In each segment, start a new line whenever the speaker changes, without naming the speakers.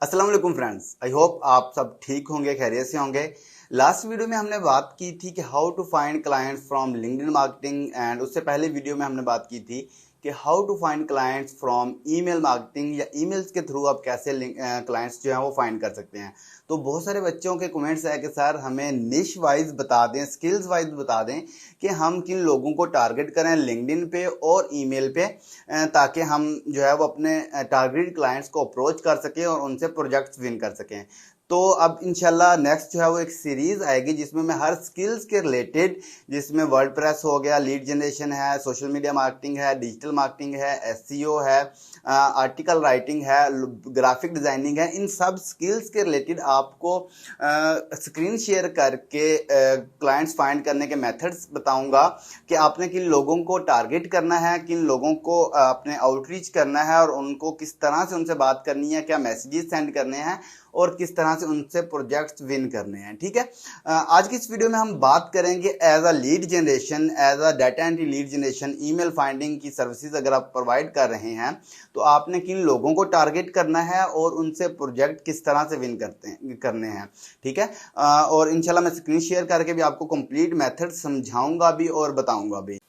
अस्सलाम वालेकुम friends, I hope आप सब ठीक होंगे, खैरियत से होंगे। लास्ट वीडियो में हमने बात की थी कि how to find clients from LinkedIn marketing and उससे पहले वीडियो में हमने बात की थी कि how to find clients from email marketing या ईमेल्स के थ्रू आप कैसे क्लाइंट्स जो हैं वो फाइंड कर सकते हैं। तो बहुत सारे बच्चों के कमेंट्स है कि सर हमें निश वाइज बता दें, स्किल्स वाइज बता दें कि हम किन लोगों को टारगेट करें लिंक्डइन पे और ईमेल पे, ताकि हम जो है वो अपने टारगेटेड क्लाइंट्स को अप्रोच कर सकें और उनसे प्रोजेक्ट्स विन कर सकें। तो अब इंशाल्लाह नेक्स्ट जो है वो एक सीरीज आएगी जिसमें मैं हर स्किल्स के रिलेटेड, जिसमें वर्डप्रेस हो गया, लीड जनरेशन है, सोशल मीडिया मार्केटिंग है, डिजिटल मार्केटिंग है, एसईओ है, आर्टिकल राइटिंग है, ग्राफिक डिजाइनिंग है, इन सब स्किल्स के रिलेटेड आपको स्क्रीन शेयर करके क्लाइंट्स फाइंड करने के मेथड्स बताऊंगा कि आपने किन लोगों को टारगेट करना है, किन लोगों को अपने आउटरीच करना है और उनको किस तरह से उनसे बात करनी है, क्या मैसेजेस सेंड करने हैं और किस तरह से उनसे प्रोजेक्ट्स विन करने हैं। ठीक है, आज की इस वीडियो में हम बात करेंगे as a lead generation, as a data entry lead generation, email finding की सर्विसेज अगर आप प्रोवाइड कर रहे हैं तो आपने किन लोगों को टारगेट करना है और उनसे प्रोजेक्ट किस तरह से विन करने हैं। ठीक है, और इंशाल्लाह मैं स्क्रीन शेयर करके भी आपको कंप्लीट मेथड समझाऊंगा भी और बताऊंगा भी।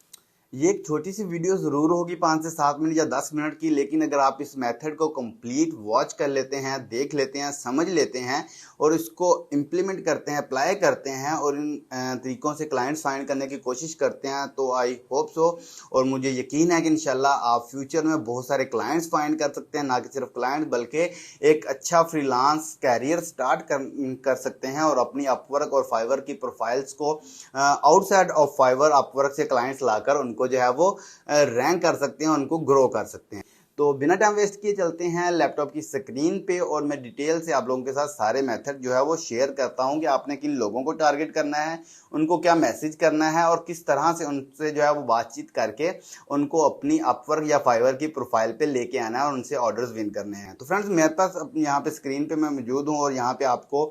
ये एक छोटी सी वीडियो ज़रूर होगी 5 से 7 मिनट या 10 मिनट की, लेकिन अगर आप इस मेथड को कंप्लीट वॉच कर लेते हैं, देख लेते हैं, समझ लेते हैं और इसको इम्प्लीमेंट करते हैं, अप्लाई करते हैं और इन तरीक़ों से क्लाइंट्स फाइंड करने की कोशिश करते हैं, तो आई होप सो और मुझे यकीन है कि इंशाल्लाह आप फ्यूचर में बहुत सारे क्लाइंट्स फाइंड कर सकते हैं। ना कि सिर्फ क्लाइंट बल्कि एक अच्छा फ्रीलांस कैरियर स्टार्ट कर सकते हैं और अपनी अपवर्क और फाइवर की प्रोफाइल्स को आउटसाइड ऑफ फाइवर अपवर्क से क्लाइंट्स लाकर उनको जो है वो रैंक कर सकते हैं, उनको ग्रो कर सकते हैं। तो बिना टाइम वेस्ट किए चलते हैं लैपटॉप की स्क्रीन पे और मैं डिटेल से आप लोगों के साथ सारे मेथड जो है वो शेयर करता हूं कि आपने किन लोगों को टारगेट करना है, उनको क्या मैसेज करना है और किस तरह से उनसे जो है वो बातचीत करके उनको अपनी अपवर्क या फाइवर की प्रोफाइल पे लेके आना है और उनसे ऑर्डर्स विन करने हैं। तो फ्रेंड्स मेरे पास यहाँ पे स्क्रीन पे मैं मौजूद हूँ और यहाँ पे आपको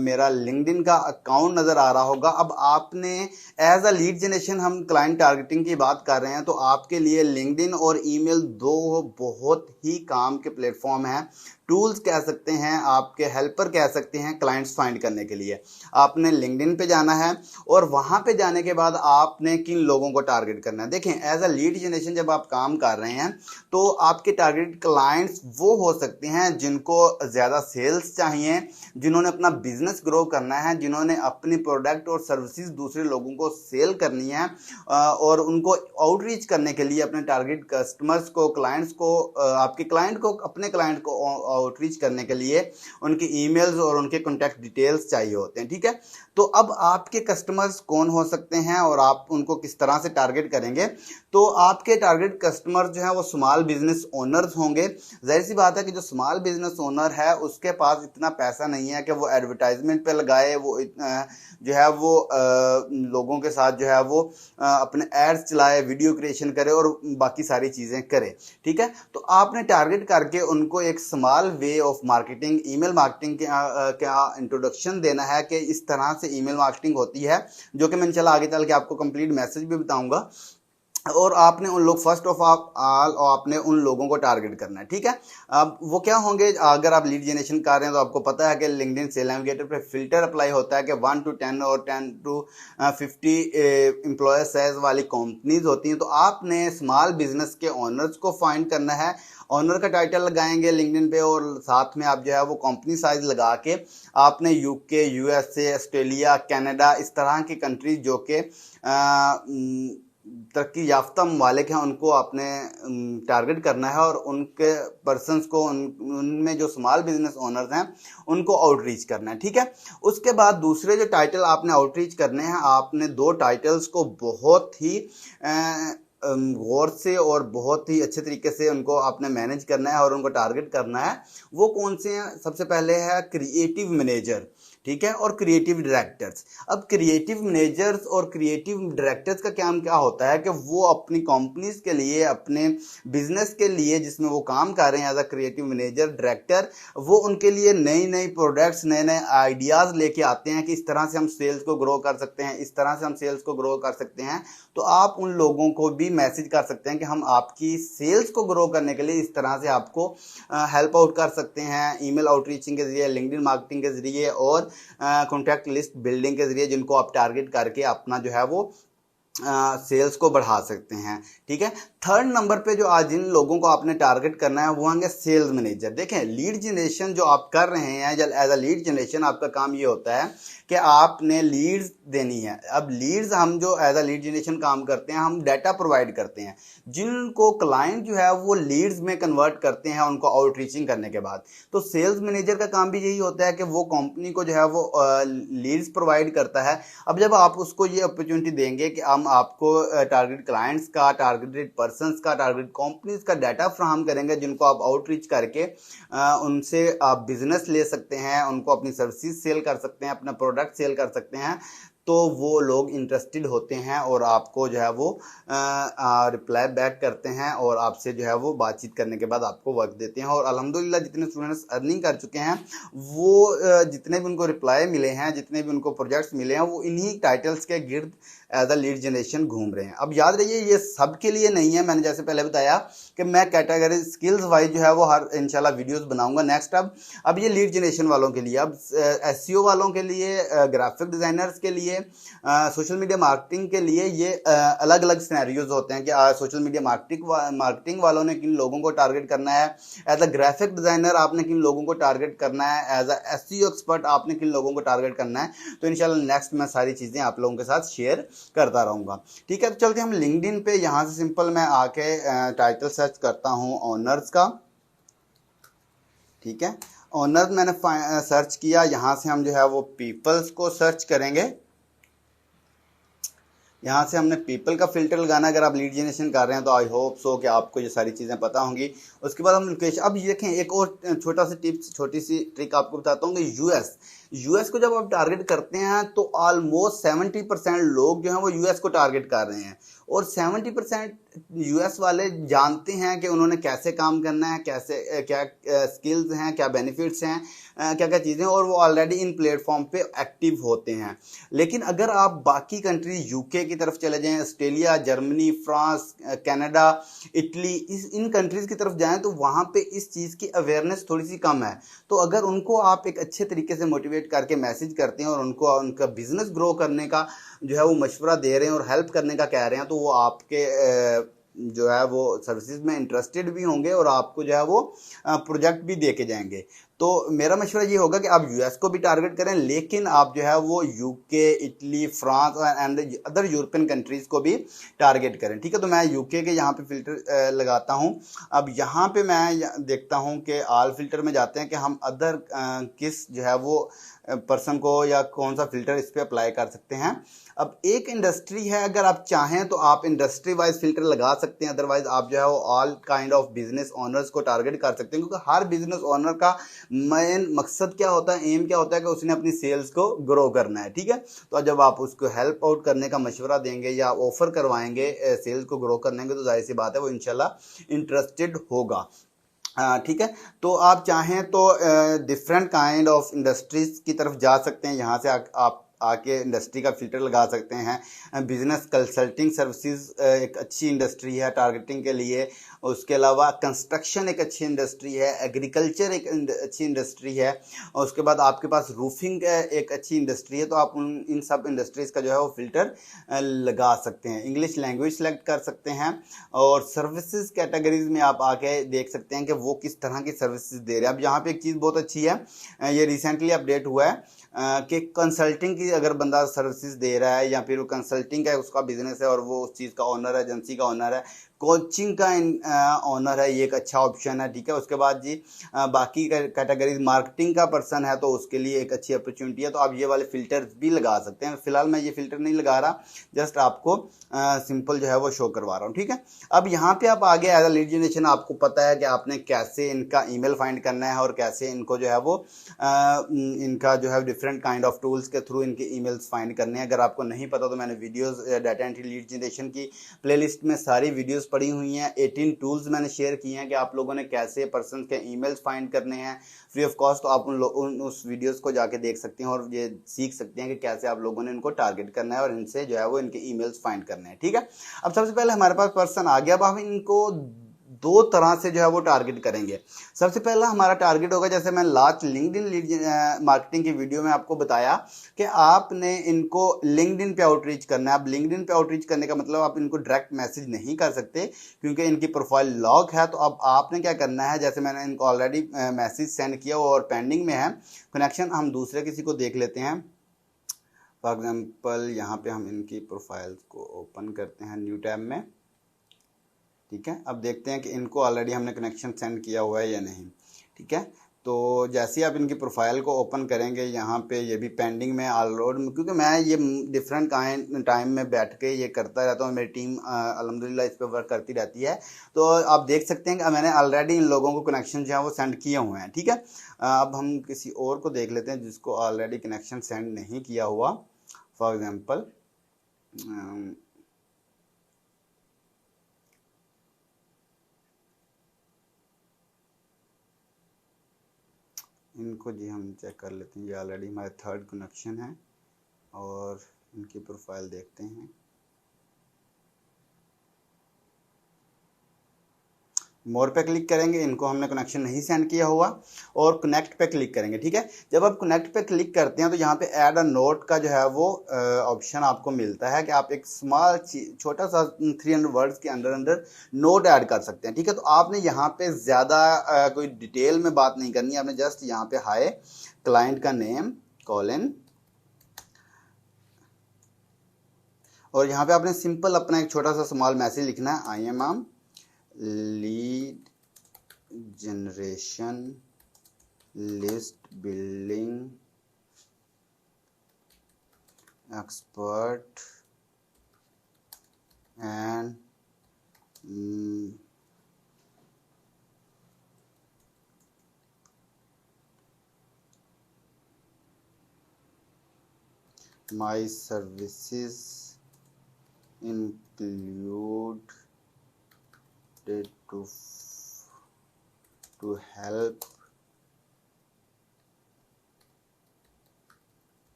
मेरा लिंक्डइन का अकाउंट नज़र आ रहा होगा। अब आपने एज अ लीड जनरेशन, हम क्लाइंट टारगेटिंग की बात कर रहे हैं, तो आपके लिए लिंक्डइन और ईमेल दो बहुत ही काम के प्लेटफॉर्म हैं, टूल्स कह सकते हैं, आपके हेल्पर कह सकते हैं क्लाइंट्स फाइंड करने के लिए। आपने लिंक्डइन पे जाना है और वहां पे जाने के बाद आपने किन लोगों को टारगेट करना है। देखें, एज अ लीड जनरेशन जब आप काम कर रहे हैं तो आपके टारगेट क्लाइंट्स वो हो सकते हैं जिनको ज़्यादा सेल्स चाहिए, जिन्होंने अपना बिजनेस ग्रो करना है, जिन्होंने अपनी प्रोडक्ट और सर्विसेज दूसरे लोगों को सेल करनी है और उनको आउटरीच करने के लिए अपने टारगेट कस्टमर्स को, क्लाइंट्स को, आपके क्लाइंट को, अपने क्लाइंट को आउटरीच करने के लिए उनके ईमेल्स और उनके कॉन्टैक्ट डिटेल्स चाहिए होते हैं। ठीक है, तो अब आपके कस्टमर्स कौन हो सकते हैं और आप उनको किस तरह से टारगेट करेंगे। तो आपके टारगेट कस्टमर जो है वो स्मॉल बिजनेस ओनर्स होंगे। जाहिर सी बात है कि जो स्मॉल बिजनेस ओनर है उसके पास इतना पैसा नहीं है कि वो एडवर्टाइजमेंट पे लगाए, वो जो है वो लोगों के साथ जो है वो अपने एड्स चलाए, वीडियो क्रिएशन करे और बाकी सारी चीज़ें करे। ठीक है, तो आपने टारगेट करके उनको एक small way of marketing, email marketing का इंट्रोडक्शन देना है कि इस तरह से ईमेल मार्केटिंग होती है, जो कि मैं इंशाल्लाह आगे चल के आपको कंप्लीट मैसेज भी बताऊंगा। और आपने उन लोग फर्स्ट ऑफ ऑल आपने उन लोगों को टारगेट करना है। ठीक है, अब वो क्या होंगे, अगर आप लीड जनरेशन कर रहे हैं तो आपको पता है कि लिंक्डइन सेल नेविगेटर पे फिल्टर अप्लाई होता है कि 1 to 10 और 10 to 50 एम्प्लॉय साइज वाली कंपनीज होती हैं। तो आपने स्मॉल बिजनेस के ओनर्स को फाइंड करना है, ऑनर का टाइटल लगाएंगे लिंक्डइन पे और साथ में आप जो है वो कंपनी साइज लगा के आपने यूके, यूएसए, ऑस्ट्रेलिया, कनाडा, इस तरह की कंट्रीज जो कि तरक्की याफ्ता ममालिक हैं उनको आपने टारगेट करना है और उनके पर्सनस को, उनमें जो स्मॉल बिजनेस ओनर्स हैं उनको आउटरीच करना है। ठीक है, उसके बाद दूसरे जो टाइटल आपने आउटरीच करने हैं, आपने दो टाइटल्स को बहुत ही गौर से और बहुत ही अच्छे तरीके से उनको आपने मैनेज करना है और उनको टारगेट करना है। वो कौन से हैं? सबसे पहले है क्रिएटिव मैनेजर। ठीक है, और क्रिएटिव डायरेक्टर्स। अब क्रिएटिव मैनेजर्स और क्रिएटिव डायरेक्टर्स का काम क्या होता है कि वो अपनी कंपनीज के लिए, अपने बिजनेस के लिए जिसमें वो काम कर रहे हैं as a creative manager director, वो उनके लिए नई नई प्रोडक्ट्स, नए नए आइडियाज लेके आते हैं कि इस तरह से हम सेल्स को ग्रो कर सकते हैं, इस तरह से हम सेल्स को ग्रो कर सकते हैं। तो आप उन लोगों को भी मैसेज कर सकते हैं कि हम आपकी सेल्स को ग्रो करने के लिए इस तरह से आपको हेल्प आउट कर सकते हैं, ईमेल आउटरीचिंग के जरिए, लिंक्डइन मार्केटिंग के जरिए और कॉन्टैक्ट लिस्ट बिल्डिंग के जरिए, जिनको आप टारगेट करके अपना जो है वो सेल्स को बढ़ा सकते हैं। ठीक है, थर्ड नंबर पे जो आज जिन लोगों को आपने टारगेट करना है वो होंगे सेल्स मैनेजर। देखें, लीड जनरेशन जो आप कर रहे हैं, एज अ लीड जनरेशन आपका काम ये होता है कि आपने लीड्स देनी है। अब लीड्स, हम जो एज अ लीड जनरेशन काम करते हैं, हम डाटा प्रोवाइड करते हैं जिनको क्लाइंट जो है वो लीड्स में कन्वर्ट करते हैं उनको आउटरीचिंग करने के बाद। तो सेल्स मैनेजर का काम भी यही होता है कि वो कंपनी को जो है वो लीड्स प्रोवाइड करता है। अब जब आप उसको ये अपॉर्चुनिटी देंगे कि हम आपको टारगेट क्लाइंट्स का, टारगेटेड पर्संस का, टारगेट कंपनीज का डाटा फ्राहम करेंगे जिनको आप आउटरीच करके उनसे आप बिजनेस ले सकते हैं, उनको अपनी सर्विसेज सेल कर सकते हैं, अपना प्रोडक्ट सेल कर सकते हैं, तो वो लोग इंटरेस्टेड होते हैं और आपको जो है वो रिप्लाई बैक करते हैं और आपसे जो है वो बातचीत करने के बाद आपको वर्क देते हैं। और अल्हम्दुलिल्लाह जितने स्टूडेंट्स अर्निंग कर चुके हैं वो जितने भी उनको रिप्लाई मिले हैं, जितने भी उनको प्रोजेक्ट्स मिले हैं, वो इन्हीं टाइटल्स के गिर्द एज अ लीड जनरेशन घूम रहे हैं। अब याद रहिए ये सबके लिए नहीं है, मैंने जैसे पहले बताया कि मैं कैटेगरी स्किल्स वाइज जो है वो हर इंशाल्लाह वीडियोस बनाऊंगा नेक्स्ट। अब ये लीड जनरेशन वालों के लिए, अब एसईओ वालों के लिए, ग्राफिक डिजाइनर्स के लिए, सोशल मीडिया मार्केटिंग के लिए ये अलग अलग सिनेरियोज होते हैं कि सोशल मीडिया मार्केटिंग वालों ने किन लोगों को टारगेट करना है, एज अ ग्राफिक डिजाइनर आपने किन लोगों को टारगेट करना है, एज अ एसईओ एक्सपर्ट आपने किन लोगों को टारगेट करना है। तो इंशाल्लाह नेक्स्ट मैं सारी चीजें आप लोगों के साथ शेयर करता रहूंगा। ठीक है, तो चलते हम लिंक्डइन पे। यहां से सिंपल मैं आके टाइटल सर्च करता हूं ऑनर्स का। ठीक है, ऑनर्स मैंने सर्च किया, यहां से हम जो है वो पीपल्स को सर्च करेंगे। यहाँ से हमने पीपल का फिल्टर लगाना। अगर आप लीड जनरेशन कर रहे हैं तो आई होप सो कि आपको ये सारी चीज़ें पता होंगी। उसके बाद हम लोकेशन, अब ये देखें एक और छोटा सा टिप्स, छोटी सी ट्रिक आपको बताता हूँ कि यूएस को जब आप टारगेट करते हैं तो ऑलमोस्ट 70% लोग जो हैं वो यूएस को टारगेट कर रहे हैं और 70% यूएस वाले जानते हैं कि उन्होंने कैसे काम करना है, कैसे क्या स्किल्स हैं, क्या बेनिफिट्स हैं, क्या क्या चीज़ें, और वो ऑलरेडी इन प्लेटफॉर्म पे एक्टिव होते हैं। लेकिन अगर आप बाकी कंट्री यूके की तरफ चले जाएं, Australia, Germany, France, Canada, Italy, इन कंट्रीज़ की तरफ जाएं तो वहाँ पे इस चीज़ की अवेयरनेस थोड़ी सी कम है। तो अगर उनको आप एक अच्छे तरीके से मोटिवेट करके मैसेज करते हैं और उनको उनका बिजनेस ग्रो करने का जो है वो मशवरा दे रहे हैं और हेल्प करने का कह रहे हैं, तो वो आपके जो है वो सर्विसेज में इंटरेस्टेड भी होंगे और आपको जो है वो प्रोजेक्ट भी दे के जाएंगे। तो मेरा मशवरा ये होगा कि आप यूएस को भी टारगेट करें, लेकिन आप जो है वो UK, Italy, France and other European countries को भी टारगेट करें। ठीक है, तो मैं यूके के यहाँ पे फिल्टर लगाता हूँ। अब यहाँ पे मैं देखता हूँ कि ऑल फिल्टर में जाते हैं कि हम अदर किस जो है वो पर्सन को या कौन सा फिल्टर इस पर अप्लाई कर सकते हैं। अब एक इंडस्ट्री है, अगर आप चाहें तो आप इंडस्ट्री वाइज फिल्टर लगा सकते हैं, अदरवाइज आप जो है वो all kind of business owners को टारगेट कर सकते हैं, क्योंकि हर बिजनेस ओनर का मेन मकसद क्या होता है, एम क्या होता है कि उसने अपनी सेल्स को ग्रो करना है। ठीक है, तो जब आप उसको हेल्प आउट करने का मशवरा देंगे या ऑफर करवाएंगे सेल्स को ग्रो करने के, तो जाहिर सी बात है वो इंशाल्लाह इंटरेस्टेड होगा। ठीक है, तो आप चाहें तो डिफरेंट काइंड ऑफ इंडस्ट्रीज की तरफ जा सकते हैं। यहाँ से आप आके इंडस्ट्री का फिल्टर लगा सकते हैं। बिजनेस कंसल्टिंग सर्विसेज एक अच्छी इंडस्ट्री है टारगेटिंग के लिए। उसके अलावा कंस्ट्रक्शन एक अच्छी इंडस्ट्री है, एग्रीकल्चर एक अच्छी इंडस्ट्री है, और उसके बाद आपके पास रूफिंग एक अच्छी इंडस्ट्री है। तो आप इन सब इंडस्ट्रीज़ का जो है वो फिल्टर लगा सकते हैं। इंग्लिश लैंग्वेज सेलेक्ट कर सकते हैं और सर्विसेज कैटेगरीज में आप आके देख सकते हैं कि वो किस तरह की सर्विसेज दे रहे हैं। अब यहाँ पे एक चीज़ बहुत अच्छी है, ये रिसेंटली अपडेट हुआ है कि कंसल्टिंग की अगर बंदा सर्विसेज दे रहा है या फिर वो कंसल्टिंग का उसका बिजनेस है और वो उस चीज़ का ओनर है, एजेंसी का ओनर है, कोचिंग का ऑनर है, ये एक अच्छा ऑप्शन है, ठीक है। उसके बाद जी बाकी कैटेगरीज मार्केटिंग का पर्सन है तो उसके लिए एक अच्छी अपॉर्चुनिटी है, तो आप ये वाले फिल्टर्स भी लगा सकते हैं। फिलहाल मैं ये फिल्टर नहीं लगा रहा, जस्ट आपको सिंपल जो है वो शो करवा रहा हूँ, ठीक है। अब यहाँ पे आप आगे एज अ लीड जनरेशन आपको पता है कि आपने कैसे इनका ईमेल फाइंड करना है और कैसे इनको जो है वो इनका जो है डिफरेंट काइंड ऑफ टूल्स के थ्रू इनके ईमेल्स फाइंड करने हैं। अगर आपको नहीं पता तो मैंने videos data entry lead generation की प्लेलिस्ट में सारी वीडियोस पड़ी हुई हैं। 18 टूल्स मैंने शेयर किए हैं कि आप लोगों ने कैसे पर्सन के ईमेल्स फाइंड करने हैं फ्री ऑफ कॉस्ट, तो आप उस वीडियोस को जाके देख सकते हैं और ये सीख सकते हैं कि कैसे आप लोगों ने इनको टारगेट करना है और इनसे जो है वो इनके ईमेल्स फाइंड करने हैं, ठीक है। अब सबसे पहले हमारे पास पर्सन आ गया। अब हम इनको दो तरह से जो है वो टारगेट करेंगे। सबसे पहला हमारा टारगेट होगा, जैसे मैं लास्ट लिंक्डइन लीड मार्केटिंग की वीडियो में आपको बताया कि आपने इनको लिंक्डइन पे आउटरीच करना है। अब लिंक्डइन पे आउटरीच करने का मतलब आप इनको डायरेक्ट मैसेज नहीं कर सकते क्योंकि इनकी प्रोफाइल लॉक है। तो अब आपने क्या करना है, जैसे मैंने इनको ऑलरेडी मैसेज सेंड किया और पेंडिंग में है कनेक्शन, हम दूसरे किसी को देख लेते हैं। फॉर एग्जाम्पल यहाँ पे हम इनकी प्रोफाइल्स को ओपन करते हैं न्यू टैब में, ठीक है। अब देखते हैं कि इनको ऑलरेडी हमने कनेक्शन सेंड किया हुआ है या नहीं, ठीक है। तो जैसे ही आप इनकी प्रोफाइल को ओपन करेंगे, यहाँ पे ये भी पेंडिंग में ऑलरेडी, क्योंकि मैं ये डिफरेंट टाइम में बैठ के ये करता रहता हूँ, मेरी टीम अल्हम्दुलिल्लाह इस पर वर्क करती रहती है। तो आप देख सकते हैं कि मैंने ऑलरेडी इन लोगों को कनेक्शन जो है वो सेंड किए हुए हैं, ठीक है। अब हम किसी और को देख लेते हैं जिसको ऑलरेडी कनेक्शन सेंड नहीं किया हुआ। फॉर एग्जाम्पल इनको जी हम चेक कर लेते हैं। ये ऑलरेडी हमारा थर्ड कनेक्शन है और इनकी प्रोफाइल देखते हैं। मोर पे क्लिक करेंगे, इनको हमने कनेक्शन नहीं सेंड किया हुआ, और कनेक्ट पे क्लिक करेंगे, ठीक है। जब आप कनेक्ट पे क्लिक करते हैं तो यहाँ पे ऐड अ नोट का जो है वो ऑप्शन आपको मिलता है कि आप एक स्मॉल छोटा सा 300 वर्ड्स के अंदर नोट ऐड कर सकते हैं, ठीक है। तो आपने यहाँ पे ज़्यादा कोई डिटेल में बात नहीं करनी है, आपने जस्ट यहाँ पे हाय क्लाइंट का नेम कॉलन, और यहाँ पे आपने सिंपल अपना एक छोटा सा स्मॉल मैसेज लिखना है, I am lead generation list building expert and my services include to help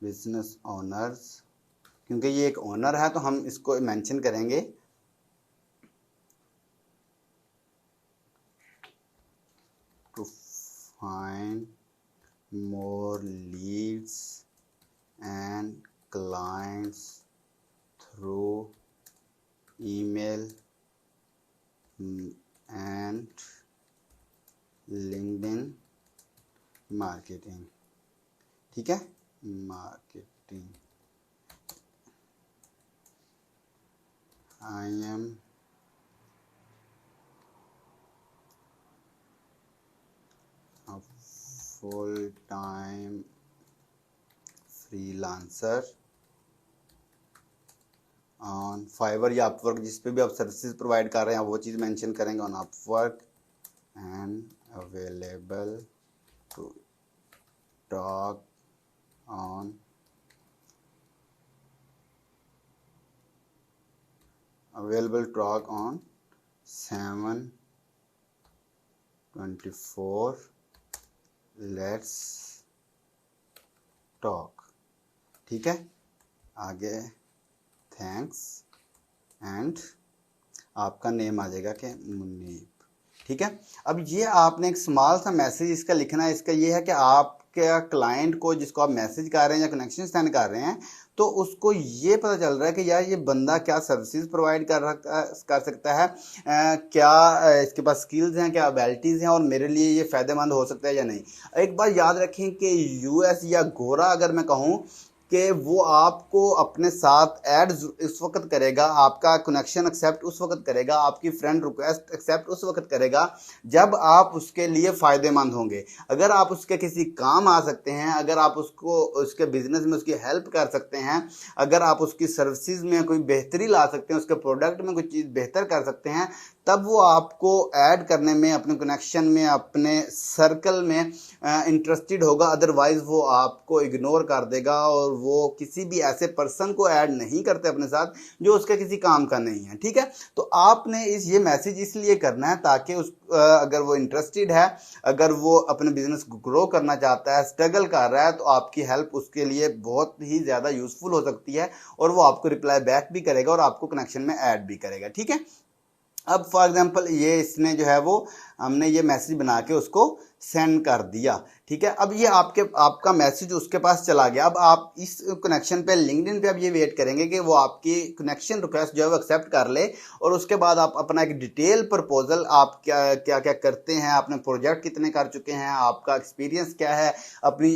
business owners, क्योंकि ये एक ओनर है तो हम इसको मेंशन करेंगे to find more leads and clients through email and LinkedIn marketing, ठीक है। Marketing I am a full-time freelancer on Fiverr या अपवर्क, जिस पे भी आप सर्विसेज प्रोवाइड कर रहे हैं वो चीज़ मेंशन करेंगे, on Upwork and available to talk on available talk on 7/24 let's talk, ठीक है। आगे थैंक्स एंड आपका नेम आ जाएगा कि मुनीब, ठीक है। अब ये आपने एक स्मॉल सा मैसेज इसका लिखना है। इसका ये है कि आपके क्लाइंट को जिसको आप मैसेज कर रहे हैं या कनेक्शन सेंड कर रहे हैं तो उसको ये पता चल रहा है कि यार ये बंदा क्या सर्विसेज प्रोवाइड कर सकता है, क्या इसके पास स्किल्स हैं, क्या एबिलिटीज़ हैं और मेरे लिए ये फ़ायदेमंद हो सकता है या नहीं। एक बात याद रखें कि यूएस या गोरा अगर मैं कहूँ कि वो आपको अपने साथ ऐड इस वक्त करेगा, आपका कनेक्शन एक्सेप्ट उस वक्त करेगा, आपकी फ्रेंड रिक्वेस्ट एक्सेप्ट उस वक्त करेगा जब आप उसके लिए फ़ायदेमंद होंगे। अगर आप उसके किसी काम आ सकते हैं, अगर आप उसको उसके बिजनेस में उसकी हेल्प कर सकते हैं, अगर आप उसकी सर्विसेज में कोई बेहतरी ला सकते हैं, उसके प्रोडक्ट में कोई चीज़ बेहतर कर सकते हैं, तब वो आपको ऐड करने में, अपने कनेक्शन में, अपने सर्कल में इंटरेस्टेड होगा। अदरवाइज वो आपको इग्नोर कर देगा और वो किसी भी ऐसे पर्सन को ऐड नहीं करते अपने साथ जो उसके किसी काम का नहीं है। ठीक है, तो आपने ये मैसेज इसलिए करना है ताकि अगर वो इंटरेस्टेड है, अगर वो अपने बिजनेस को ग्रो करना चाहता है, स्ट्रगल कर रहा है, तो आपकी हेल्प उसके लिए बहुत ही ज़्यादा यूजफुल हो सकती है और वो आपको रिप्लाई बैक भी करेगा और आपको कनेक्शन में ऐड भी करेगा। ठीक है, अब फॉर एग्जांपल ये इसने जो है वो हमने ये मैसेज बना के उसको सेंड कर दिया। ठीक है, अब ये आपका मैसेज उसके पास चला गया। अब आप इस कनेक्शन पे लिंक्डइन पे अब ये वेट करेंगे कि वो आपकी कनेक्शन रिक्वेस्ट जो है वो एक्सेप्ट कर ले और उसके बाद आप अपना एक डिटेल प्रपोजल, आप क्या क्या क्या करते हैं, आपने प्रोजेक्ट कितने कर चुके हैं, आपका एक्सपीरियंस क्या है, अपनी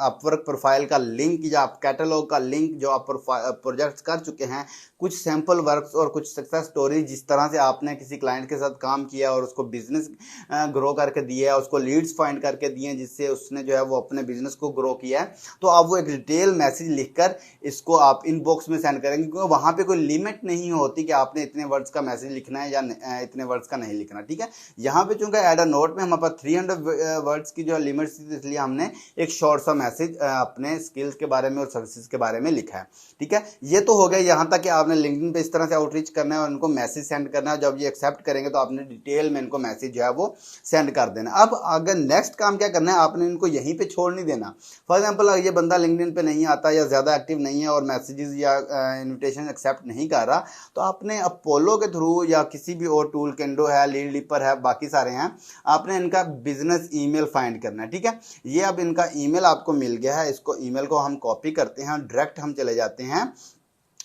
अपवर्क प्रोफाइल का लिंक या आप कैटलॉग का लिंक जो आप प्रोजेक्ट्स कर चुके हैं, कुछ सैम्पल वर्क्स और कुछ सक्सेस स्टोरी, जिस तरह से आपने किसी क्लाइंट के साथ काम किया और उसको बिजनेस ग्रो करके दिया है, उसको लीड्स फाइंड करके दिए जिससे उसने जो है वो अपने बिजनेस को ग्रो किया है। तो आप वो एक डिटेल मैसेज लिखकर इसको आप इनबॉक्स में सेंड करेंगे, क्योंकि वहाँ पे कोई लिमिट नहीं होती कि आपने इतने वर्ड्स का मैसेज लिखना है या इतने वर्ड्स का नहीं लिखना। ठीक है, यहाँ पे चूंकि एड अ नोट में हमारे पास 300 वर्ड्स की जो लिमिट थी, इसलिए हमने एक शॉर्ट सा मैसेज अपने स्किल्स के बारे में और सर्विसेज के बारे में लिखा है। ठीक है, ये तो हो गया यहाँ तक कि आपने लिंक्डइन पे इस तरह से आउटरीच करना है और उनको मैसेज सेंड करना है। जब ये एक्सेप्ट करेंगे तो आपने डिटेल में इनको मैसेज जो है वो सेंड कर देना। अब अगर नेक्स्ट काम क्या करना है, आपने इनको यहीं पे छोड़ नहीं देना। फॉर एग्जांपल ये बंदा लिंक्डइन पे नहीं आता या ज़्यादा एक्टिव नहीं है और मैसेजेस या इनविटेशन एक्सेप्ट नहीं कर रहा, तो आपने अपोलो के थ्रू या किसी भी और टूल, केंडो है, लीड लीपर है, बाकी सारे हैं, आपने इनका बिजनेस ईमेल फाइंड करना है। ठीक है, ये अब इनका ईमेल आपको मिल गया है, इसको ईमेल को हम कॉपी करते हैं, डायरेक्ट हम चले जाते हैं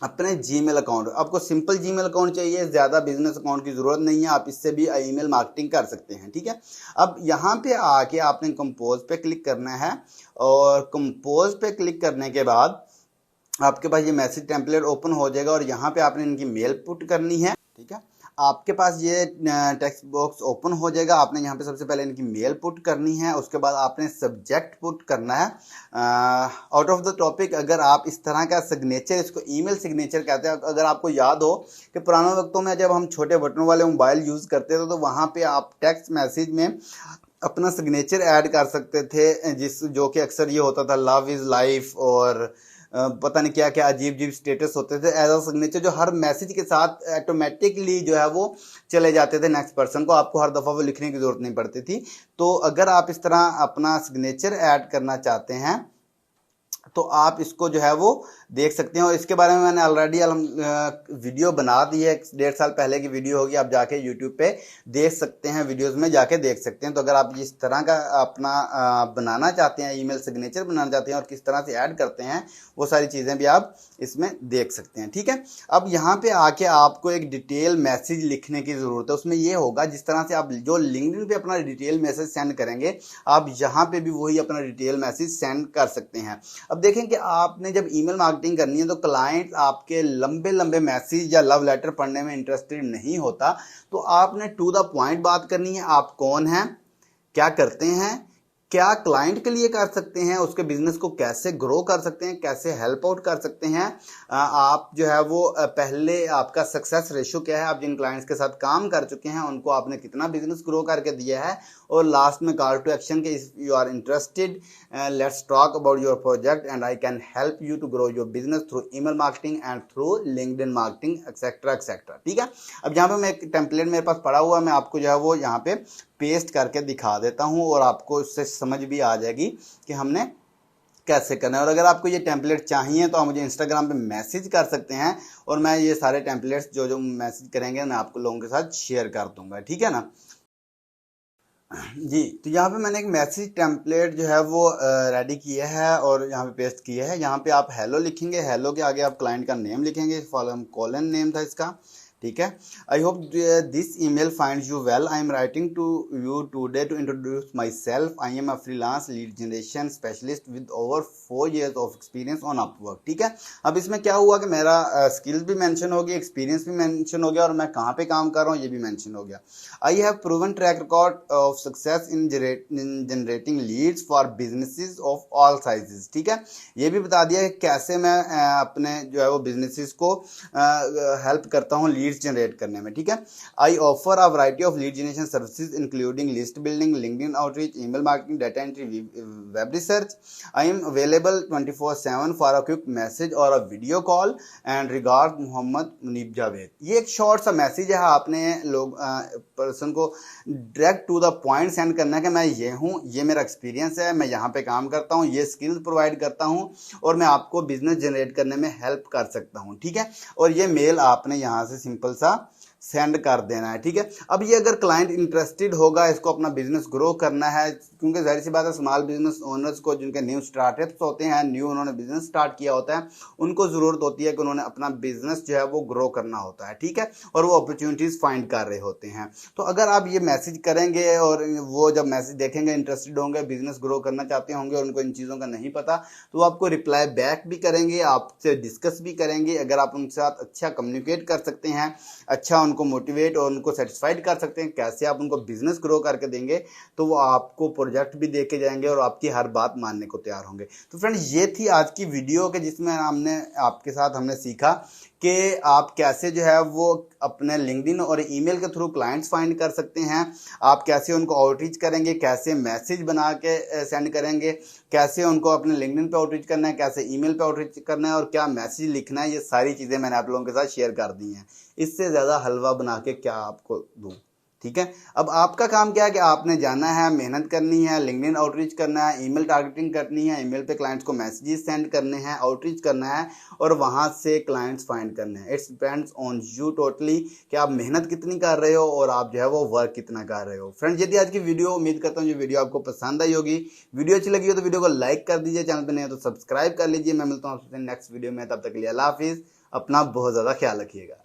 अपने जीमेल अकाउंट। आपको सिंपल जीमेल अकाउंट चाहिए, ज़्यादा बिजनेस अकाउंट की ज़रूरत नहीं है, आप इससे भी ईमेल मार्केटिंग कर सकते हैं। ठीक है, अब यहाँ पे आके आपने कंपोज पे क्लिक करना है और कंपोज पे क्लिक करने के बाद आपके पास ये मैसेज टेम्पलेट ओपन हो जाएगा और यहाँ पे आपने इनकी मेल पुट करनी है। ठीक है, आपके पास ये टेक्स्ट बॉक्स ओपन हो जाएगा। आपने यहाँ पे सबसे पहले इनकी मेल पुट करनी है, उसके बाद आपने सब्जेक्ट पुट करना है आउट ऑफ द टॉपिक। अगर आप इस तरह का सिग्नेचर, इसको ईमेल सिग्नेचर कहते हैं। अगर आपको याद हो कि पुराने वक्तों में जब हम छोटे बटनों वाले मोबाइल यूज़ करते थे तो वहाँ पे आप टेक्स्ट मैसेज में अपना सिग्नेचर ऐड कर सकते थे, जो कि अक्सर ये होता था लव इज़ लाइफ और पता नहीं क्या क्या अजीब अजीब स्टेटस होते थे एज अ सिग्नेचर, जो हर मैसेज के साथ ऑटोमेटिकली जो है वो चले जाते थे नेक्स्ट पर्सन को, आपको हर दफ़ा वो लिखने की ज़रूरत नहीं पड़ती थी। तो अगर आप इस तरह अपना सिग्नेचर ऐड करना चाहते हैं तो आप इसको जो है वो देख सकते हैं और इसके बारे में मैंने ऑलरेडी वीडियो बना दी है, 1.5 साल पहले की वीडियो होगी, आप जाके यूट्यूब पे देख सकते हैं, वीडियोस में जाके देख सकते हैं। तो अगर आप इस तरह का अपना बनाना चाहते हैं, ईमेल सिग्नेचर बनाना चाहते हैं और किस तरह से ऐड करते हैं, वो सारी चीज़ें भी आप इसमें देख सकते हैं। ठीक है, अब यहाँ पे आके आपको एक डिटेल मैसेज लिखने की ज़रूरत है। उसमें ये होगा जिस तरह से आप जो लिंक्डइन पे अपना डिटेल मैसेज सेंड करेंगे, आप यहाँ पे भी वही अपना डिटेल मैसेज सेंड कर सकते हैं। अब देखें कि आपने जब ईमेल मार्केटिंग करनी है तो क्लाइंट आपके लंबे लंबे मैसेज या लव लेटर पढ़ने में इंटरेस्टेड नहीं होता, तो आपने टू द पॉइंट बात करनी है। आप कौन हैं, क्या करते हैं, क्या क्लाइंट के लिए कर सकते हैं, उसके बिजनेस को कैसे ग्रो कर सकते हैं, कैसे हेल्प आउट कर सकते हैं, आप जो है वो पहले आपका सक्सेस रेशो क्या है, आप जिन क्लाइंट्स के साथ काम कर चुके हैं उनको आपने कितना बिजनेस ग्रो करके दिया है, और लास्ट में कॉल टू एक्शन के if you are interested let's talk about your project and I can help you to grow your business through email marketing and through LinkedIn marketing etcetera etcetera. ठीक है, अब यहाँ पे मैं एक template मेरे पास पड़ा हुआ, मैं आपको जो है वो यहाँ पे पेस्ट करके दिखा देता हूँ और आपको इससे समझ भी आ जाएगी कि हमने कैसे करना है। और अगर आपको ये टेम्पलेट चाहिए तो आप मुझे इंस्टाग्राम पे मैसेज कर सकते हैं और मैं ये सारे टेम्पलेट्स जो जो मैसेज करेंगे मैं आपको लोगों के साथ शेयर कर दूंगा। ठीक है ना जी, तो यहाँ पे मैंने एक मैसेज टेम्पलेट जो है वो रेडी किया है और यहाँ पे पेस्ट किया है। यहाँ पे आप हेलो लिखेंगे, हेलो के आगे आप क्लाइंट का नेम लिखेंगे, फॉलोम कॉलन नेम था इसका, ठीक है। I hope this email finds you well. I am writing to you today to introduce myself. I am a freelance lead generation specialist with over 4 years of experience on Upwork. ठीक है। अब इसमें क्या हुआ कि मेरा skills भी mention हो गई, एक्सपीरियंस भी मेंशन हो गया और मैं कहाँ पे काम कर रहा हूँ ये भी मेंशन हो गया। I have proven track record of success in generating leads for businesses of all sizes. ठीक है। ये भी बता दिया कि कैसे मैं अपने जो है वो बिजनेसेस को हेल्प करता हूँ लीड्स जनरेट करने में। ठीक है। I offer a variety of lead generation services including list building, LinkedIn outreach, email marketing, data entry, web research. I am available 24/7 for a quick message और a video call and regard Mohammad Munib Javed. ये एक short सा message है, आपने लोग person को direct to the point send करना है कि मैं ये हूँ, ये मेरा एक्सपीरियंस है, मैं यहाँ पे काम करता हूँ, ये स्किल्स प्रोवाइड करता हूँ और मैं आपको बिजनेस जनरेट करने में हेल्प कर सकता हूँ। ठीक है। और ये मेल आपने यहाँ से सिंपल सा सेंड कर देना है। ठीक है। अब ये अगर क्लाइंट इंटरेस्टेड होगा, इसको अपना बिजनेस ग्रो करना है, क्योंकि जाहिर सी बात है स्मॉल बिजनेस ओनर्स को, जिनके न्यू स्टार्टअप्स होते हैं, न्यू उन्होंने बिजनेस स्टार्ट किया होता है, उनको ज़रूरत होती है कि उन्होंने अपना बिजनेस जो है वो ग्रो करना होता है। ठीक है। और वो अपॉर्चुनिटीज़ फाइंड कर रहे होते हैं। तो अगर आप ये मैसेज करेंगे और वो जब मैसेज देखेंगे इंटरेस्टेड होंगे, बिजनेस ग्रो करना चाहते होंगे और उनको इन चीज़ों का नहीं पता, तो आपको रिप्लाई बैक भी करेंगे, आपसे डिस्कस भी करेंगे। अगर आप उनके साथ अच्छा कम्युनिकेट कर सकते हैं, अच्छा उनको मोटिवेट और उनको सेटिस्फाइड कर सकते हैं, कैसे आप उनको बिजनेस ग्रो करके देंगे, तो वो आपको प्रोजेक्ट भी दे के जाएंगे और आपकी हर बात मानने को तैयार होंगे। तो फ्रेंड्स, ये थी आज की वीडियो के जिसमें हमने सीखा कि आप कैसे जो है वो अपने लिंक्डइन और ईमेल के थ्रू क्लाइंट्स फाइंड कर सकते हैं, आप कैसे उनको आउटरीच करेंगे, कैसे मैसेज बना के सेंड करेंगे, कैसे उनको अपने लिंक्डइन पे आउटरीच करना है, कैसे ईमेल पे आउटरीच करना है और क्या मैसेज लिखना है। ये सारी चीज़ें मैंने आप लोगों के साथ शेयर कर दी हैं। इससे ज़्यादा हलवा बना के क्या आपको दूँ। ठीक है। अब आपका काम क्या है कि आपने जाना है, मेहनत करनी है, लिंक्डइन आउटरीच करना है, ईमेल टारगेटिंग करनी है, ईमेल पे क्लाइंट्स को मैसेजेस सेंड करने हैं, आउटरीच करना है और वहां से क्लाइंट्स फाइंड करने हैं। It's depends on you totally कि आप मेहनत कितनी कर रहे हो और आप जो है वो वर्क कितना कर रहे हो। फ्रेंड्स, यदि आज की वीडियो, उम्मीद करता हूँ ये वीडियो आपको पसंद आई होगी। वीडियो अच्छी लगी हो तो वीडियो को लाइक कर दीजिए, चैनल पर नहीं है तो सब्सक्राइब कर लीजिए। मैं मिलता हूँ आपसे नेक्स्ट वीडियो में, तब तक के लिए अल्लाह हाफिज़। अपना बहुत ज़्यादा ख्याल रखिएगा।